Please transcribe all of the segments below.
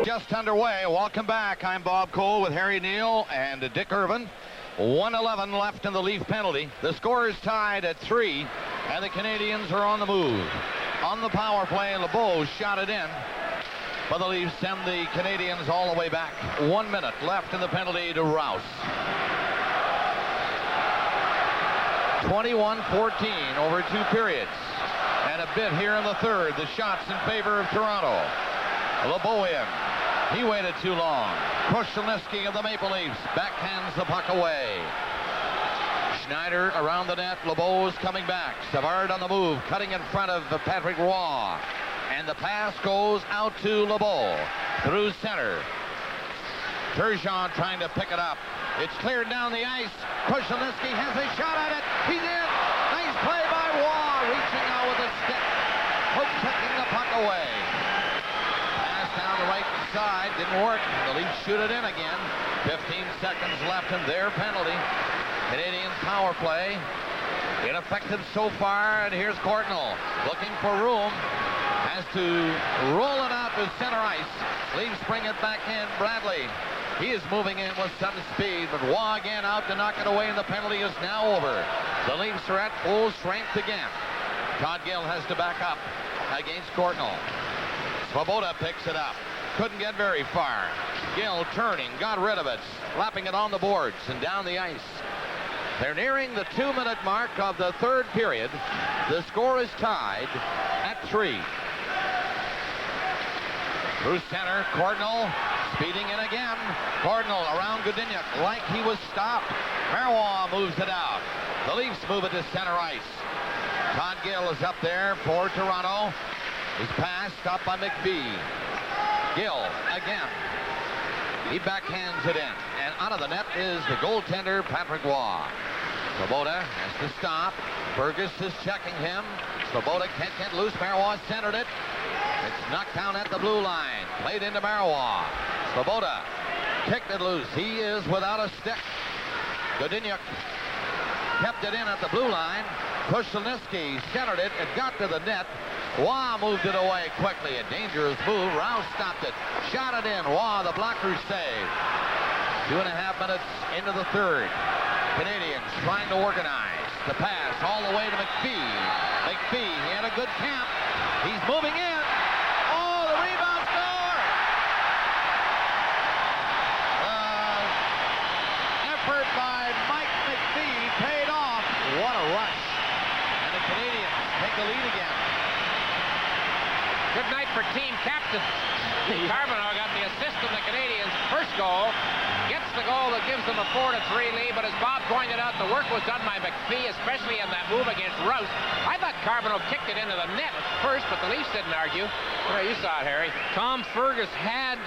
just underway. Welcome back. I'm Bob Cole with Harry Neal and Dick Irvin. 1:11 left in the Leaf penalty. The score is tied at 3, and the Canadiens are on the move. On the power play, LeBeau shot it in, but the Leafs send the Canadiens all the way back. 1 minute left in the penalty to Rouse. 21-14 over 2 periods. And a bit here in the third. The shots in favor of Toronto. LeBeau in. He waited too long. Krushelnyski of the Maple Leafs backhands the puck away. Schneider around the net. LeBeau's coming back. Savard on the move, cutting in front of Patrick Roy. And the pass goes out to LeBeau through center. Turgeon trying to pick it up. It's cleared down the ice. Krushelnyski has a shot at it. He's in. Nice play by Roy, reaching out with a stick. Hook checking the puck away. Pass down the right side. Didn't work. The Leafs shoot it in again. 15 seconds left in their penalty. Canadiens power play. Ineffective so far, and here's Courtnall looking for room. Has to roll it out to center ice. Leafs bring it back in. Bradley. He is moving in with some speed, but Waugh again out to knock it away, and the penalty is now over. The Leafs are at full strength again. Todd Gill has to back up against Courtnall. Svoboda picks it up. Couldn't get very far. Gill turning, got rid of it, slapping it on the boards and down the ice. They're nearing the 2-minute mark of the third period. The score is tied at 3. Through center, Courtnall speeding in again. Courtnall around Godinuk like he was stopped. Marois moves it out. The Leafs move it to center ice. Todd Gill is up there for Toronto. His pass stopped by McPhee. Gill again. He backhands it in. And out of the net is the goaltender, Patrick Roy. Svoboda has to stop. Fergus is checking him. Svoboda can't get loose. Marois centered it. It's knocked down at the blue line. Played into Marois. Svoboda kicked it loose. He is without a stick. Godinuk kept it in at the blue line. Krushelnyski centered it. It got to the net. Waugh moved it away quickly. A dangerous move. Rouse stopped it. Shot it in. Waugh, the blocker, saved. 2.5 minutes into the third. Canadiens trying to organize. The pass all the way to McPhee. McPhee, he had a good camp. He's moving in. Oh, the rebound score! Effort by Mike McPhee paid off. What a rush. And the Canadiens take the lead again. Good night for team captain. Carbonneau got the assist of the Canadiens' first goal. Gets the goal that gives them a 4-3 lead, but as Bob pointed out, the work was done by McPhee, especially in that move against Rouse. I thought Carbonneau kicked it into the net at first, but the Leafs didn't argue. Well, you saw it, Harry. Tom Fergus had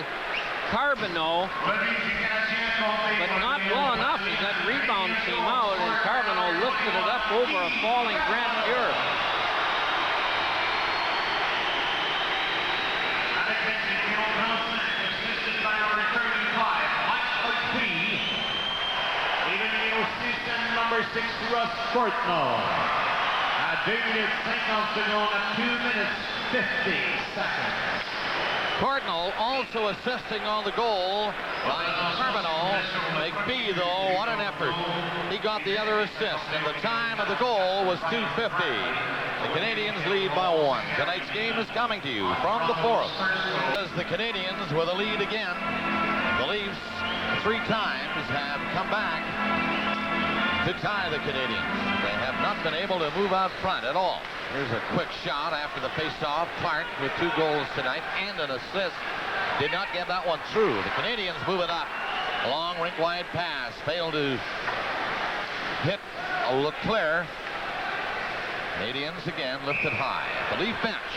Carbonneau, but not well enough as that rebound came out, and Carbonneau lifted it up over a falling Grant Fuhr. Number 6, Russ Courtnall. À 2 minutes 50 secondes, à 2 minutes 50 seconds. Courtnall also assisting on the goal by Carbonneau. McPhee, though, what an effort. He got the other assist, and the time of the goal was 2:50. The Canadiens lead by 1. Tonight's game is coming to you from the fourth. As the Canadiens with a lead again, the Leafs 3 times have come back to tie the Canadiens. They have not been able to move out front at all. Here's a quick shot after the face-off. Clark with 2 goals tonight and an assist. Did not get that one through. The Canadiens move it up. A long rink-wide pass. Failed to hit Leclerc. Canadiens again lifted high. The Leaf bench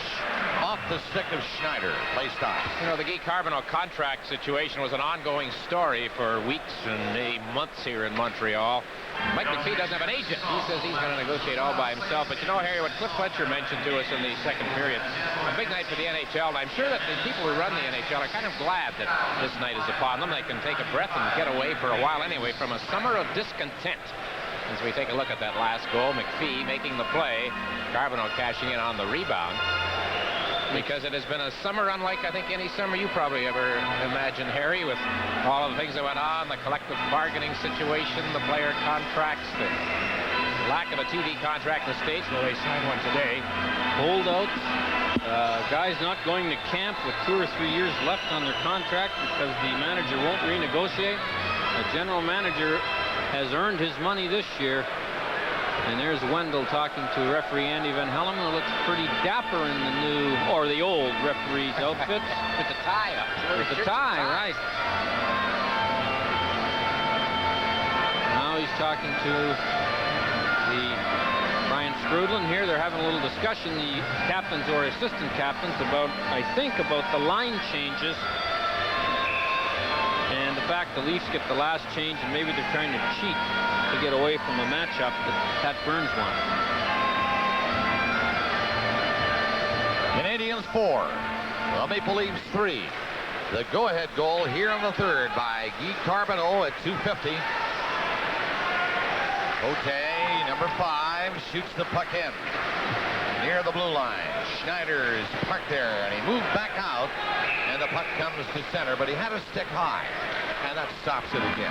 off the stick of Schneider. Play stops. You know, the Guy Carbonneau contract situation was an ongoing story for weeks and maybe months here in Montreal. Mike McPhee doesn't have an agent. He says he's going to negotiate all by himself. But you know, Harry, what Cliff Fletcher mentioned to us in the second period, a big night for the NHL. And I'm sure that the people who run the NHL are kind of glad that this night is upon them. They can take a breath and get away for a while anyway from a summer of discontent. As we take a look at that last goal, McPhee making the play, Carbonneau cashing in on the rebound. Because it has been a summer unlike, I think, any summer you probably ever imagined, Harry, with all of the things that went on, the collective bargaining situation, the player contracts, the lack of a TV contract in the States. Well, they signed one today. Holdouts. Guys not going to camp with 2 or 3 years left on their contract because the manager won't renegotiate. The general manager has earned his money this year. And there's Wendell talking to referee Andy Van Helm, who looks pretty dapper in the new, or the old referee's outfits. With the tie up. With the tie, right. Now he's talking to Brian Strudlin here. They're having a little discussion, the captains or assistant captains, about, I think, about the line changes. And the fact the Leafs get the last change, and maybe they're trying to cheat to get away from a matchup that Pat Burns won. Canadiens 4, the Maple Leafs 3. The go-ahead goal here in the third by Guy Carbonneau at 2:50. Cote, number 5, shoots the puck in near the blue line. Schneider's parked there, and he moved back out, and the puck comes to center, but he had a stick high, and that stops it again.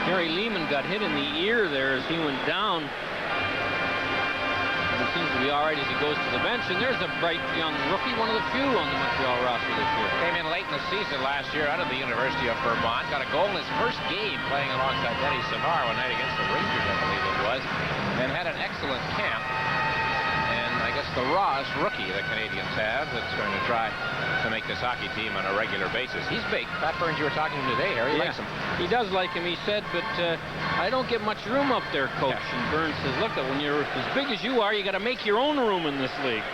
Gary Lehman got hit in the ear there as he went down. And he seems to be all right as he goes to the bench, and there's a bright young rookie, one of the few on the Montreal roster this year. Came in late in the season last year out of the University of Vermont. Got a goal in his first game playing alongside Denny Savard one night against the Rangers, I believe it was, and had an excellent camp. I guess the rawest rookie the Canadiens have that's going to try to make this hockey team on a regular basis. He's big. Pat Burns, you were talking to him today, Harry. He likes him. He does like him, he said, but I don't get much room up there, Coach. Yeah. And Burns says, look, when you're as big as you are, you got to make your own room in this league.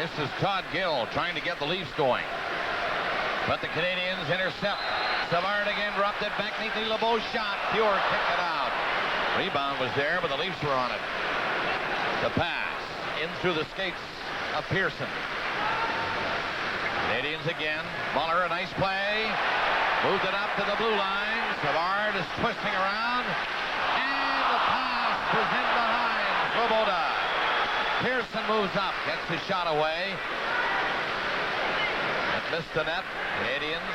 This is Todd Gill trying to get the Leafs going. But the Canadiens intercept. Savard again dropped it back neatly. LeBeau's shot. Pure kicked it out. Rebound was there, but the Leafs were on it. The pass in through the skates of Pearson. Canadiens again. Muller, a nice play. Moved it up to the blue line. Savard is twisting around. And the pass is in behind Svoboda. Pearson moves up, gets the shot away. It missed the net. Canadiens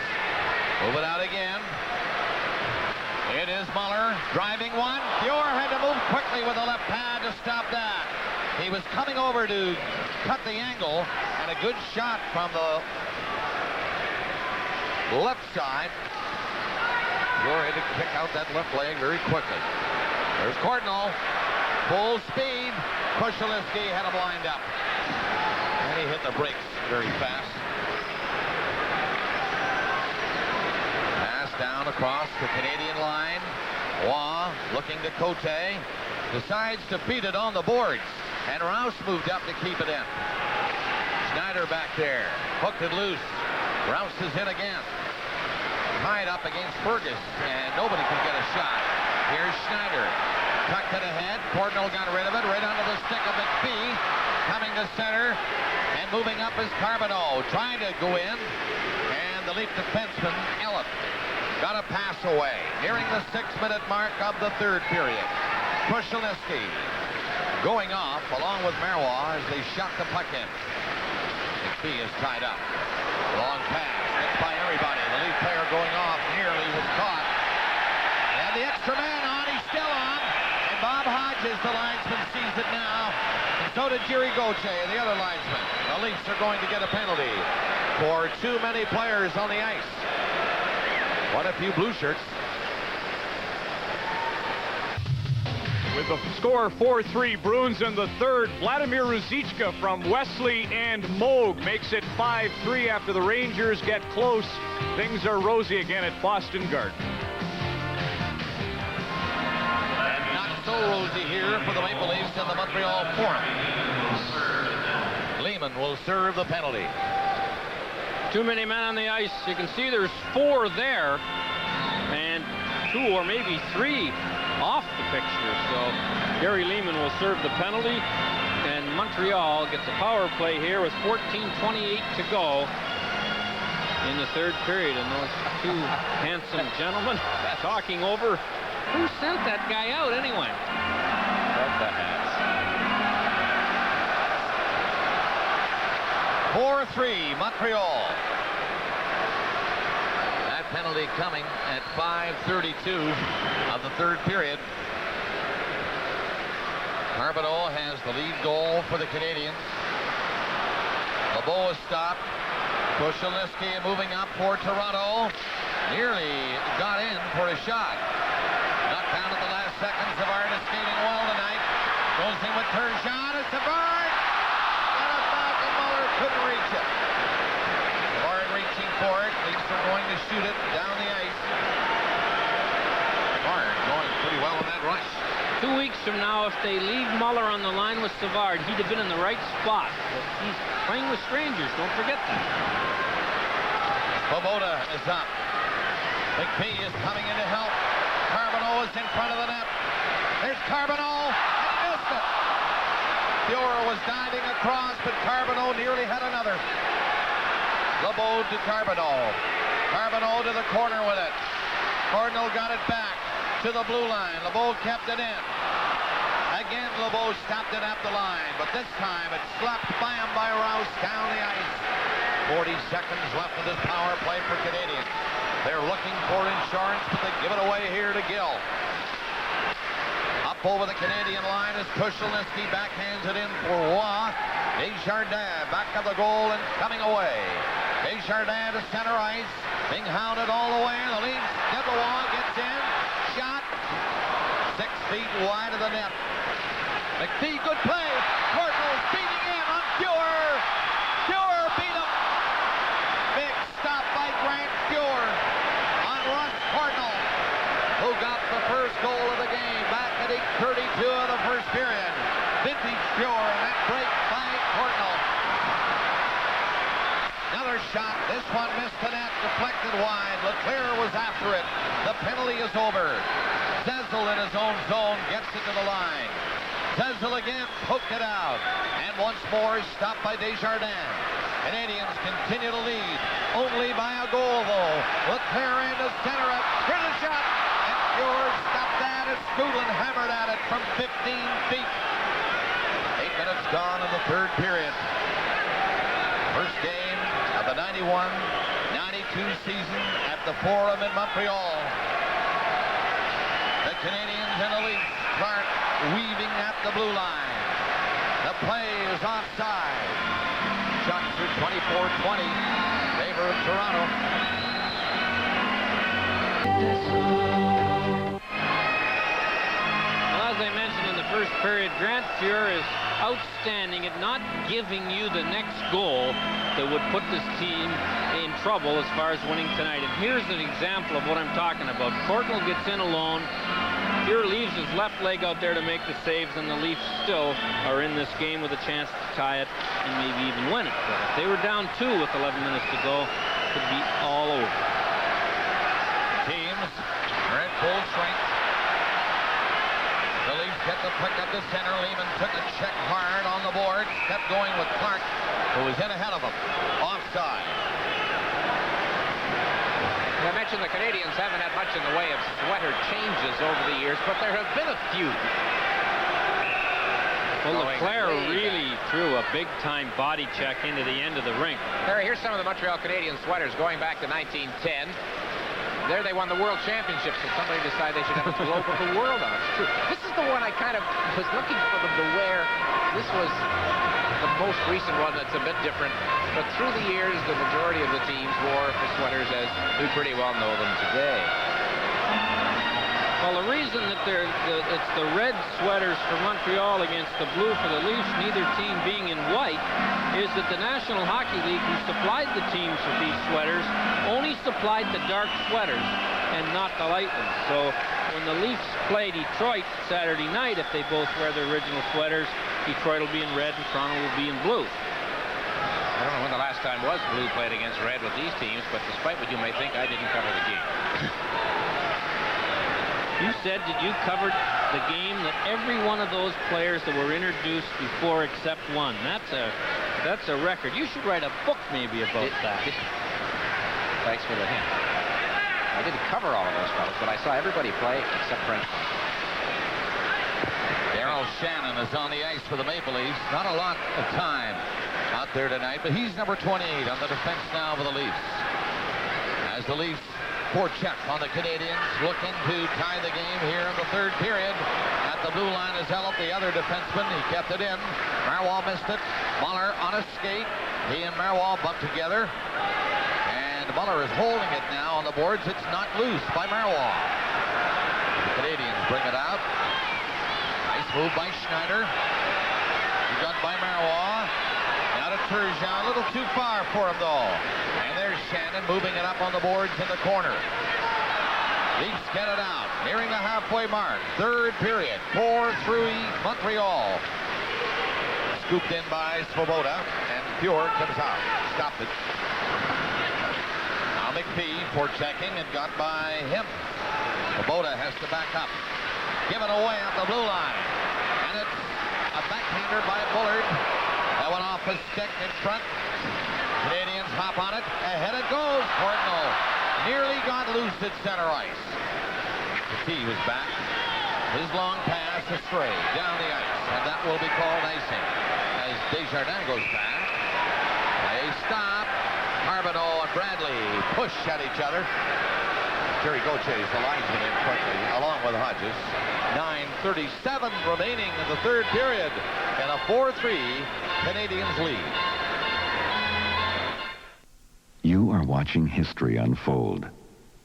move it out again. It is Muller driving one. Fior had to move quickly with the left pad to stop that. He was coming over to cut the angle, and a good shot from the left side. Fior had to kick out that left leg very quickly. There's Cordnall, full speed. Kushelinski had him lined up, and he hit the brakes very fast. Down across the Canadian line. Waugh looking to Cote. Decides to beat it on the boards. And Rouse moved up to keep it in. Schneider back there. Hooked it loose. Rouse is in again. Tied up against Fergus. And nobody can get a shot. Here's Schneider. Tucked it ahead. Cordnell got rid of it. Right onto the stick of McPhee. Coming to center. And moving up is Carbonneau. Trying to go in. And the Leaf defenseman, Ellett, got a pass away, nearing the 6-minute mark of the third period. Kushelinski going off along with Marois as they shot the puck in. McPhee is tied up. Long pass, hit by everybody. The Leaf player going off nearly was caught. And the extra man on, he's still on. And Bob Hodges, the linesman, sees it now. And so did Jerry Gauthier, the other linesman. The Leafs are going to get a penalty for too many players on the ice. What a few blue shirts. With the score 4-3, Bruins in the third. Vladimir Ruzicka from Wesley and Moog makes it 5-3 after the Rangers get close. Things are rosy again at Boston Garden. And not so rosy here for the Maple Leafs in the Montreal Forum. Lehman will serve the penalty. Too many men on the ice. You can see there's 4 there, and 2 or maybe 3 off the picture. So Gary Lehman will serve the penalty, and Montreal gets a power play here with 14:28 to go in the third period. And those 2 handsome gentlemen talking over who sent that guy out anyway. 4-3 Montreal. That penalty coming at 5:32 of the third period. Carbonneau has the lead goal for the Canadiens. LeBeau is stopped. Koshalinsky moving up for Toronto. Nearly got in for a shot. Knocked down at the last seconds. Savard is skating well tonight. Goes in with Turgeon. It's Savard. Got it back and Muller couldn't reach it. Savard reaching for it. Leafs are going to shoot it down the ice. Savard going pretty well in that rush. 2 weeks from now, if they leave Muller on the line with Savard, he'd have been in the right spot. But he's playing with strangers. Don't forget that. Svoboda is up. McPhee is coming in to help. Carbonneau is in front of the net. There's Carbonneau, and he missed it. Fiora was diving across, but Carbonneau nearly had another. LeBeau to Carbonneau. Carbonneau to the corner with it. Cardinal got it back to the blue line. LeBeau kept it in. Again, LeBeau stopped it at the line, but this time it slapped by him by Rouse down the ice. 40 seconds left of this power play for Canadians. They're looking for insurance, but they give it away here to Gill. Up over the Canadian line is Koshalinsky, backhands it in for Roy. Desjardins back of the goal and coming away. Desjardins to center ice, being hounded all the way. The Leafs get the wall, gets in, shot, 6 feet wide of the net. McPhee, good play. Cardinals beating in on Fuhr. Fuhr beat him. Big stop by Grant Fuhr on Russ Cardinal, who got the first goal of the game back at 8:32 of the first period. Vintage Fuhr, and that break by Cardinal. Another shot. This one missed the net, deflected wide. Leclerc was after it. The penalty is over. Zezel in his own zone gets it to the line. Zezel again poked it out, and once more stopped by Desjardins. Canadians continue to lead, only by a goal though. Leclerc in to center it, here's a shot, and Fuhr stopped that as Skoglund hammered at it from 15 feet. 8 minutes gone in the third period. First game of the 91-92 season at the Forum in Montreal. The Canadians and the Leafs. Clark weaving at the blue line. The play is offside. Shots are 24-20. Favor of Toronto. Well, as I mentioned in the first period, Grant Fuhr is outstanding at not giving you the next goal that would put this team in trouble as far as winning tonight. And here's an example of what I'm talking about. Courtnall gets in alone. Fuhr leaves his left leg out there to make the saves, and the Leafs still are in this game with a chance to tie it and maybe even win it. But if they were down 2 with 11 minutes to go, it could be all over. Teams are at full strength. The Leafs get the puck up the center. Lehman took a check hard on the board. Kept going with Clark, who was in ahead of him. Offside. I mentioned the Canadians haven't had much in the way of sweater changes over the years, but there have been a few. Well, Leclerc really threw a big-time body check into the end of the rink. Here's some of the Montreal Canadiens sweaters going back to 1910. There they won the World Championships, and somebody decided they should have a globe of the world on it. It's true. This is the one I kind of was looking for them to wear. This was the most recent one that's a bit different. But through the years, the majority of the teams wore the sweaters as we pretty well know them today. Well, the reason that it's the red sweaters for Montreal against the blue for the Leafs, neither team being in white, is that the National Hockey League, who supplied the teams with these sweaters, only supplied the dark sweaters and not the light ones. So when the Leafs play Detroit Saturday night, if they both wear their original sweaters, Detroit will be in red and Toronto will be in blue. I don't know when the last time was blue played against red with these teams, but despite what you may think, I didn't cover the game. You said that you covered the game that every one of those players that were introduced before except one. That's a record. You should write a book maybe about that. Thanks for the hint. I didn't cover all of those fellas, but I saw everybody play except French. Daryl Shannon is on the ice for the Maple Leafs. Not a lot of time. out there tonight, but he's number 28 on the defense now for the Leafs. As the Leafs forecheck on the Canadiens, looking to tie the game here in the third period. At the blue line is Elliott, the other defenseman. He kept it in. Marwal missed it. Muller on a skate. He and Marwal bumped together. And Muller is holding it now on the boards. It's not loose by Marwal. The Canadiens bring it out. Nice move by Schneider. He got by Marwal. Now to Turgeon. A little too far for him, though. And there's Shannon moving it up on the boards in the corner. Leafs get it out. Nearing the halfway mark. Third period. 4-3 Montreal. Scooped in by Svoboda. And Pure comes out. Stopped it. Now McPhee forechecking and got by him. Svoboda has to back up. Given away at the blue line. And it's a backhander by Bullard. That went off his stick in front. Canadiens hop on it. Ahead it goes. Cardinal nearly got loose at center ice. He was back. His long pass astray down the ice. And that will be called icing. As Desjardins goes back. They stop. Carbonneau and Bradley push at each other. Jerry Gauthier is the linesman in quickly, along with Hodges. 9:37 remaining in the third period. And a 4-3 Canadiens lead. You are watching history unfold.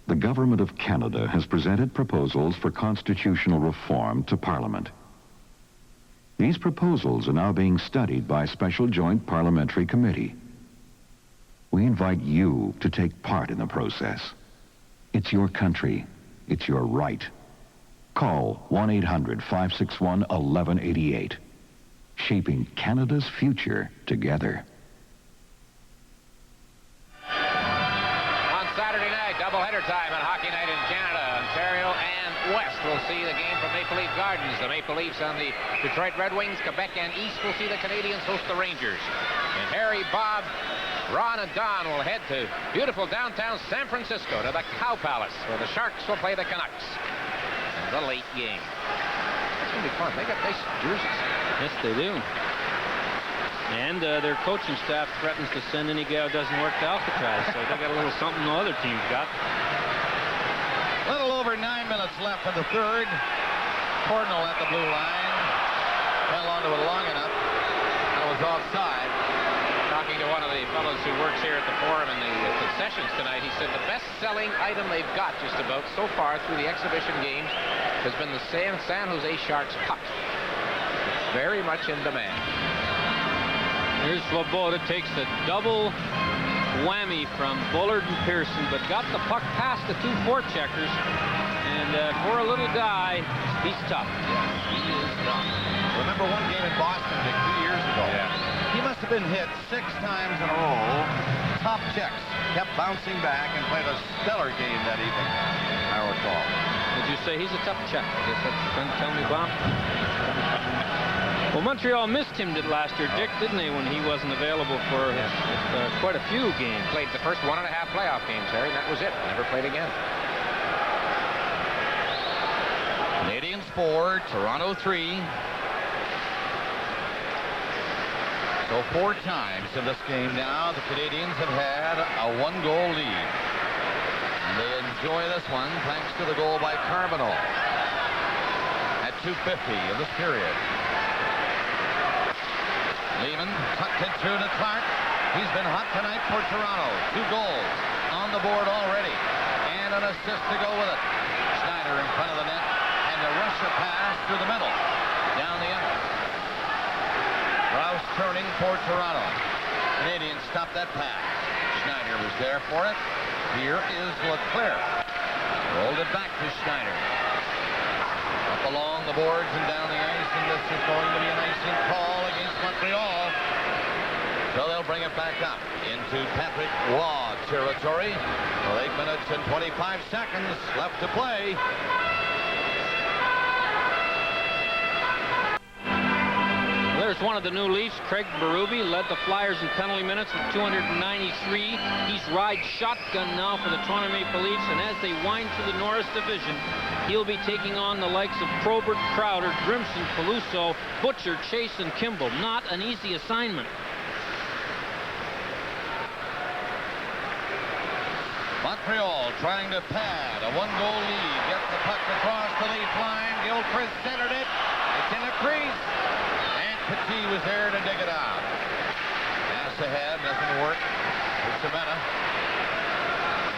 The Government of Canada has presented proposals for constitutional reform to Parliament. These proposals are now being studied by a special joint parliamentary committee. We invite you to take part in the process. It's your country. It's your right. Call 1-800-561-1188. Shaping Canada's future together. On Saturday night, doubleheader time on Hockey Night in Canada. Ontario and West will see the game from Maple Leaf Gardens. The Maple Leafs and the Detroit Red Wings. Quebec and East will see the Canadiens host the Rangers. And Harry, Bob, Ron, and Don will head to beautiful downtown San Francisco to the Cow Palace, where the Sharks will play the Canucks in the late game. It's going to be fun. They got nice jerseys. Yes, they do. And their coaching staff threatens to send any guy who doesn't work to Alcatraz, so they got a little something the other team's got. A little over 9 minutes left in the third. Cardinal at the blue line. Held onto it long enough. That was offside. Talking to one of the fellows who works here at the Forum in the concessions tonight, he said the best-selling item they've got just about so far through the exhibition games has been the San Jose Sharks puck. It's very much in demand. Here's Svoboda, takes a double whammy from Bullard and Pearson, but got the puck past the two forecheckers. And for a little guy, he's tough. Yes, he is tough. Remember one game in Boston, Dick, 2 years ago? Yeah. He must have been hit 6 times in a row. Top checks. Kept bouncing back and played a stellar game that evening, I recall. Did you say he's a tough check? I guess that's what you're trying to tell me, Bob. Well, Montreal missed him last year, Dick, didn't they, when he wasn't available for quite a few games. Played the first 1.5 playoff games, Harry, and that was it. Never played again. Canadiens 4, Toronto 3. So 4 times in this game now, the Canadiens have had a 1-goal lead. And they enjoy this one thanks to the goal by Carbonneau at 2:50 of this period. Lehman tucked it through to Clark. He's been hot tonight for Toronto. 2 goals on the board already. And an assist to go with it. Schneider in front of the net. And the Russia pass through the middle. Down the ice. Rouse turning for Toronto. Canadiens stop that pass. Schneider was there for it. Here is Leclerc. Rolled it back to Schneider. Up along the boards and down the ice, and this is going to be an icing call against Montreal. So they'll bring it back up into Patrick Waugh territory. Well, 8 minutes and 25 seconds left to play. There's one of the new Leafs, Craig Berube, led the Flyers in penalty minutes with 293. He's ride shotgun now for the Toronto Maple Leafs, and as they wind through the Norris division, he'll be taking on the likes of Probert, Crowder, Grimson, Peluso, Butcher, Chase, and Kimball. Not an easy assignment. Montreal trying to pad a one-goal lead. Gets the puck across the leaf line. Gilchrist centered it. It's in the crease. And Petit was there to dig it out. Pass ahead. Doesn't work. For Savannah.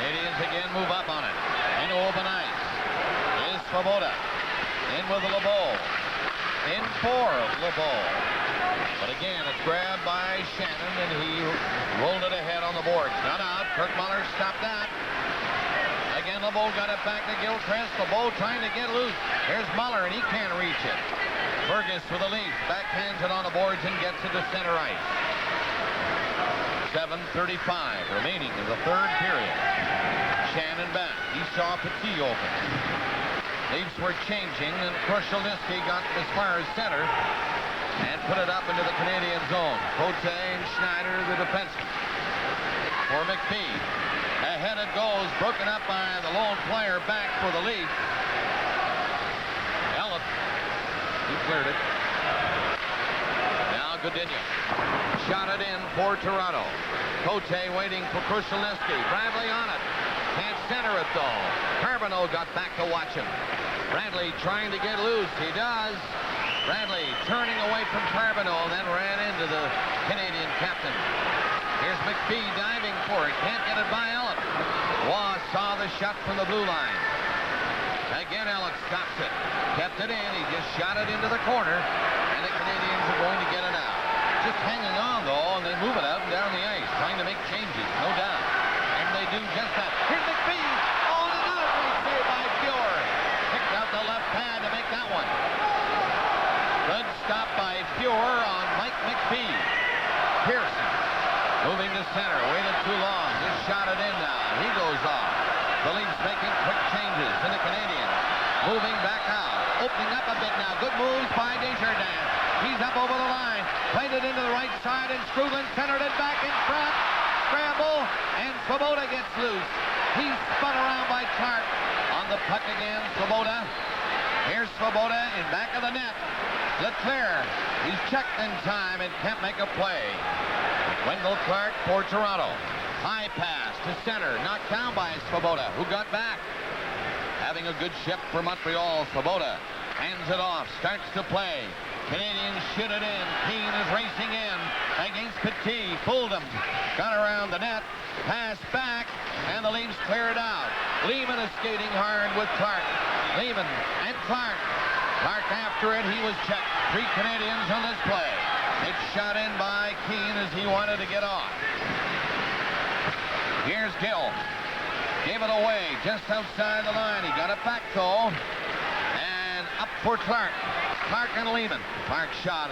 Canadians again move up on it. Into open ice. Is Svoboda. In with LeBeau. In for LeBeau. But again, it's grabbed by Shannon, and he rolled it ahead on the boards. Not out. Kirk Muller stopped that. Again, LeBeau got it back to Gilchrist. LeBeau trying to get loose. Here's Muller, and he can't reach it. Fergus with the lead. Backhands it on the boards and gets it to center ice. 7:35 remaining in the third period. Shannon back. He saw Petit open. Leafs were changing, and Krushelnyski got as far as center and put it up into the Canadian zone. Cote and Schneider, the defenseman. For McPhee. Ahead it goes, broken up by the lone player back for the Leafs. Elliott. He cleared it. Now Godinho. Shot it in for Toronto. Cote waiting for Krushelnyski. Bradley on it. Can't center it though. Carbonneau got back to watch him. Bradley trying to get loose. He does. Bradley turning away from Carbonneau and then ran into the Canadian captain. Here's McPhee diving for it. Can't get it by Elliott. Waugh saw the shot from the blue line. Again, Elliott stops it. Kept it in. He just shot it into the corner. And the Canadians are going to get it out. Just hanging on, though, and they move it up and down the ice. Trying to make changes, no doubt. And they do just that. Here's McPhee. Oh, and another great save by Fuhr. Picked out the left pad to make that one. Good stop by Fuhr on Mike McPhee. Pearson moving to center. Waited too long. Just shot it in now. He goes off. The Leafs making quick changes. And the Canadians moving back out. Opening up a bit now. Good moves by Desjardins. He's up over the line. Played it into the right side. And Skrugland centered it back in front. Scramble. And Svoboda gets loose. He's spun around by Clark. On the puck again. Svoboda. Here's Svoboda in back of the net. Leclerc, he's checked in time and can't make a play. Wendell Clark for Toronto. High pass to center, knocked down by Svoboda, who got back. Having a good shift for Montreal, Svoboda hands it off, starts to play. Canadians shoot it in. Keane is racing in against Petit. Fooled him. Got around the net. Pass back, and the Leafs clear it out. Lehman is skating hard with Clark. Lehman and Clark. Clark after it, he was checked. 3 Canadians on this play. It's shot in by Keane as he wanted to get off. Here's Gill. Gave it away just outside the line. He got it back though. And up for Clark. Clark and Lehman. Clark shot.